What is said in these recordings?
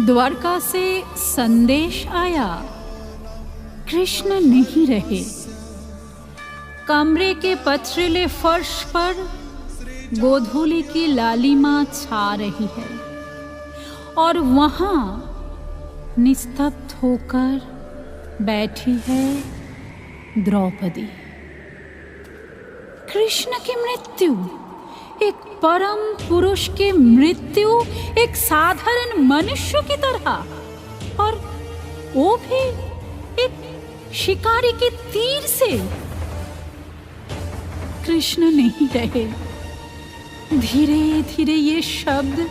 द्वारका से संदेश आया, कृष्ण नहीं रहे। कमरे के पथरीले फर्श पर गोधूली की लालिमा छा रही है और वहां निस्तब्ध होकर बैठी है द्रौपदी। कृष्ण की मृत्यु, एक परम पुरुष की मृत्यु, एक साधारण मनुष्य की तरह, और वो भी एक शिकारी के तीर से। कृष्ण नहीं रहे। धीरे धीरे ये शब्द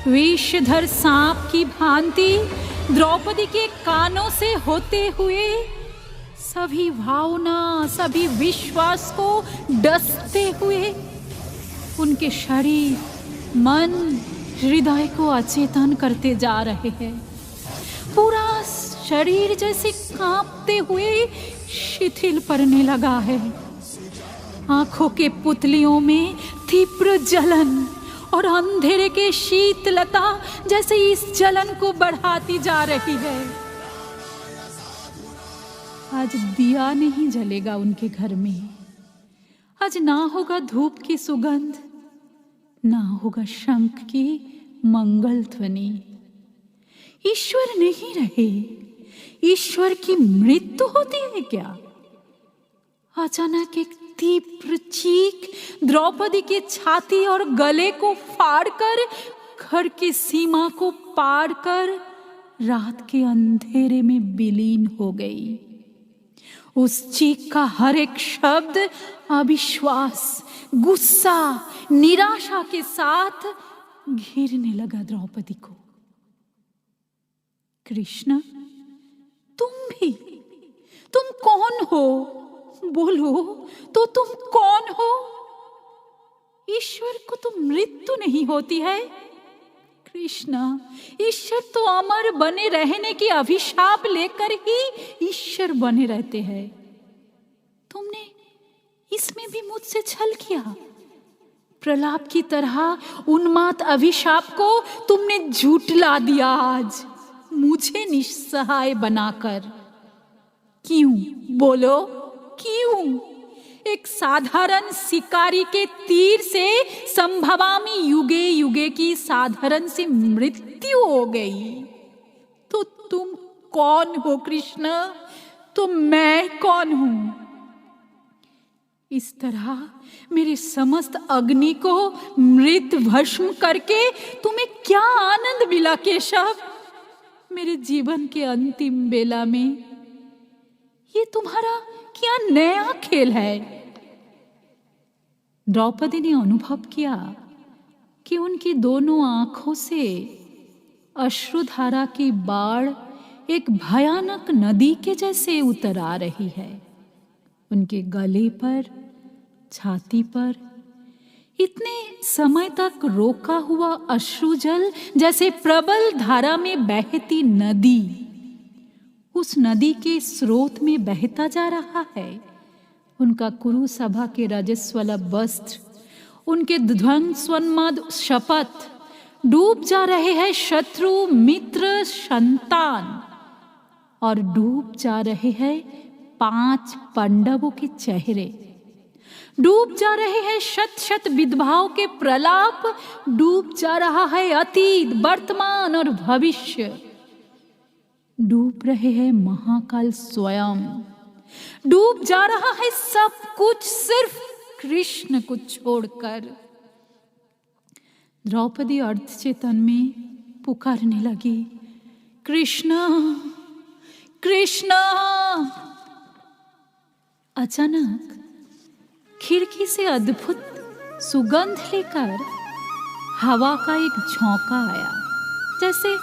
विषधर सांप की भांति द्रौपदी के कानों से होते हुए सभी भावना, सभी विश्वास को डसते हुए उनके शरीर, मन, हृदय को अचेतन करते जा रहे हैं। पूरा शरीर जैसे कांपते हुए शिथिल पड़ने लगा है। आंखों के पुतलियों में तीव्र जलन और अंधेरे के शीतलता जैसे इस जलन को बढ़ाती जा रही है। आज दिया नहीं जलेगा उनके घर में। आज ना होगा धूप की सुगंध, ना होगा शंख की मंगल ध्वनि। ईश्वर नहीं रहे। ईश्वर की मृत्यु होती है क्या? अचानक एक तीव्र चीख द्रौपदी की छाती और गले को फाड़कर, घर की सीमा को पार कर रात के अंधेरे में विलीन हो गई। उस चीख का हर एक शब्द अविश्वास, गुस्सा, निराशा के साथ घेरने लगा द्रौपदी को। कृष्ण, तुम कौन हो? बोलो तो तुम कौन हो? ईश्वर को तो मृत्यु नहीं होती है। कृष्ण, ईश्वर तो अमर बने रहने की अभिशाप लेकर ही ईश्वर बने रहते हैं। तुमने इसमें भी मुझसे छल किया। प्रलाप की तरह उन्माद अभिशाप को तुमने झूठला दिया आज, मुझे निस्सहाय बनाकर। क्यों? बोलो क्यों? एक साधारण शिकारी के तीर से संभवामी युगे युगे की साधारण सी मृत्यु हो गई। तो तुम कौन हो कृष्ण? तो मैं कौन हूं? इस तरह मेरे समस्त अग्नि को मृत भस्म करके तुम्हें क्या आनंद मिला केशव? मेरे जीवन के अंतिम बेला में ये तुम्हारा क्या नया खेल है? द्रौपदी ने अनुभव किया कि उनकी दोनों आंखों से अश्रुधारा की बाढ़ एक भयानक नदी के जैसे उतर आ रही है। उनके गले पर, छाती पर इतने समय तक रोका हुआ अश्रुजल जैसे प्रबल धारा में बहती नदी उस नदी के स्रोत में बहता जा रहा है। उनका कुरु सभा के रजस्वला वस्त्र, उनके ध्वंसोन्माद शपथ डूब जा रहे हैं शत्रु, मित्र, संतान, और डूब जा रहे हैं 5 पांडवों के चेहरे। डूब जा रहे हैं शत शत विधवाओं के प्रलाप। डूब जा रहा है अतीत, वर्तमान और भविष्य। डूब रहे हैं महाकाल स्वयं। डूब जा रहा है सब कुछ सिर्फ कृष्ण को छोड़कर। द्रौपदी अर्धचेतन में पुकारने लगी, कृष्ण कृष्ण। अचानक खिड़की से अद्भुत सुगंध लेकर हवा का एक झोंका आया, जैसे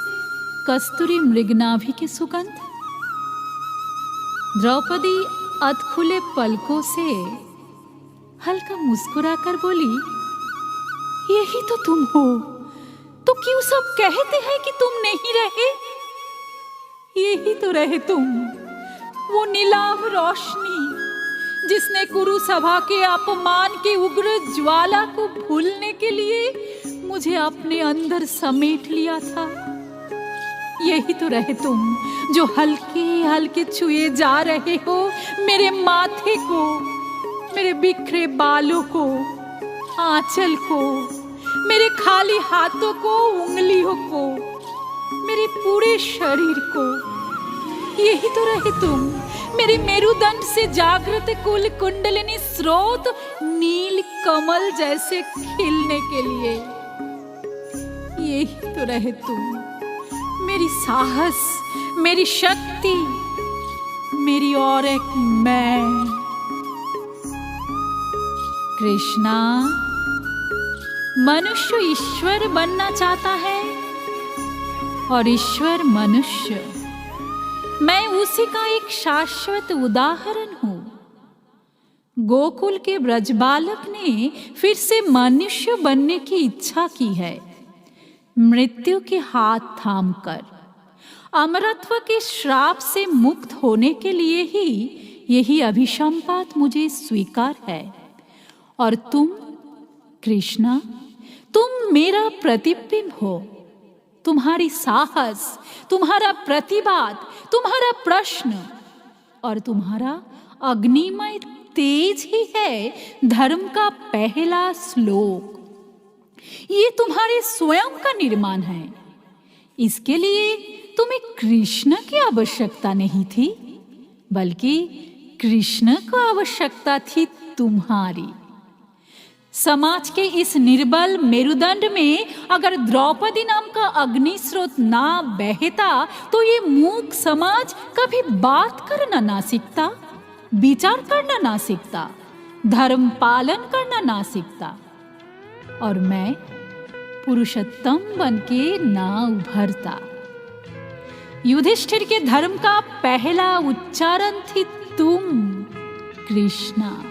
कस्तूरी मृगनाभि की सुगंध। द्रौपदी अधखुले पलकों से हल्का मुस्कुराकर बोली, यही तो तुम हो। तो क्यों सब कहते हैं कि तुम नहीं रहे? यही तो रहे तुम, वो नीलाभ रोशनी जिसने कुरु सभा के अपमान की उग्र ज्वाला को भूलने के लिए मुझे अपने अंदर समेट लिया था। यही तो रहे तुम जो हल्के हल्के छुए जा रहे हो मेरे माथे को, मेरे बिखरे बालों को, आंचल को, मेरे खाली हाथों को, उंगलियों को, मेरे पूरे शरीर को। यही तो रहे तुम मेरे मेरुदंड से जागृत कुल कुंडलिनी स्रोत नील कमल जैसे खिलने के लिए। यही तो रहे तुम मेरी साहस, मेरी शक्ति, मेरी और एक मैं। कृष्णा, मनुष्य ईश्वर बनना चाहता है और ईश्वर मनुष्य। मैं उसी का एक शाश्वत उदाहरण हूं। गोकुल के ब्रजबालक ने फिर से मनुष्य बनने की इच्छा की है, मृत्यु के हाथ थामकर। अमरत्व के श्राप से मुक्त होने के लिए ही यही अभिसंपात मुझे स्वीकार है। और तुम कृष्णा, तुम मेरा प्रतिबिंब हो। तुम्हारी साहस, तुम्हारा प्रतिवाद, तुम्हारा प्रश्न और तुम्हारा अग्निमय तेज ही है धर्म का पहला श्लोक। ये तुम्हारे स्वयं का निर्माण है। इसके लिए तुम्हें कृष्ण की आवश्यकता नहीं थी, बल्कि कृष्ण को आवश्यकता थी तुम्हारी। समाज के इस निर्बल मेरुदंड में अगर द्रौपदी नाम का अग्नि स्रोत ना बहता तो ये मूक समाज कभी बात करना ना सीखता, विचार करना ना सीखता, धर्म पालन करना ना सीखता, और मैं पुरुषोत्तम बनके ना उभरता। युधिष्ठिर के धर्म का पहला उच्चारण थी तुम कृष्णा।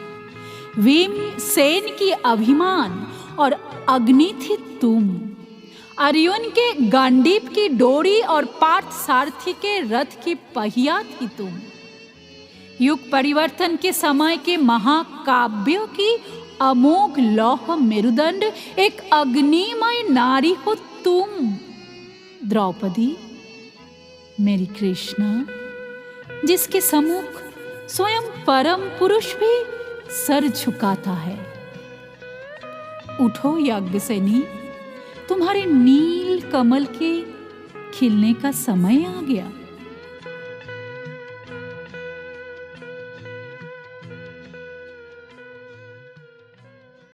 भीमसेन की अभिमान और अग्नि थी तुम। अर्जुन के गांडीव की डोरी और पार्थ सारथी के रथ की पहिया थी तुम। युग परिवर्तन के समय के महाकाव्यों की अमोघ लौह मेरुदंड एक अग्निमय नारी हो तुम। द्रौपदी, मेरी कृष्णा, जिसके सम्मुख स्वयं परम पुरुष भी सर झुकाता है। उठो याज्ञसेनी, तुम्हारे नील कमल के खिलने का समय आ गया।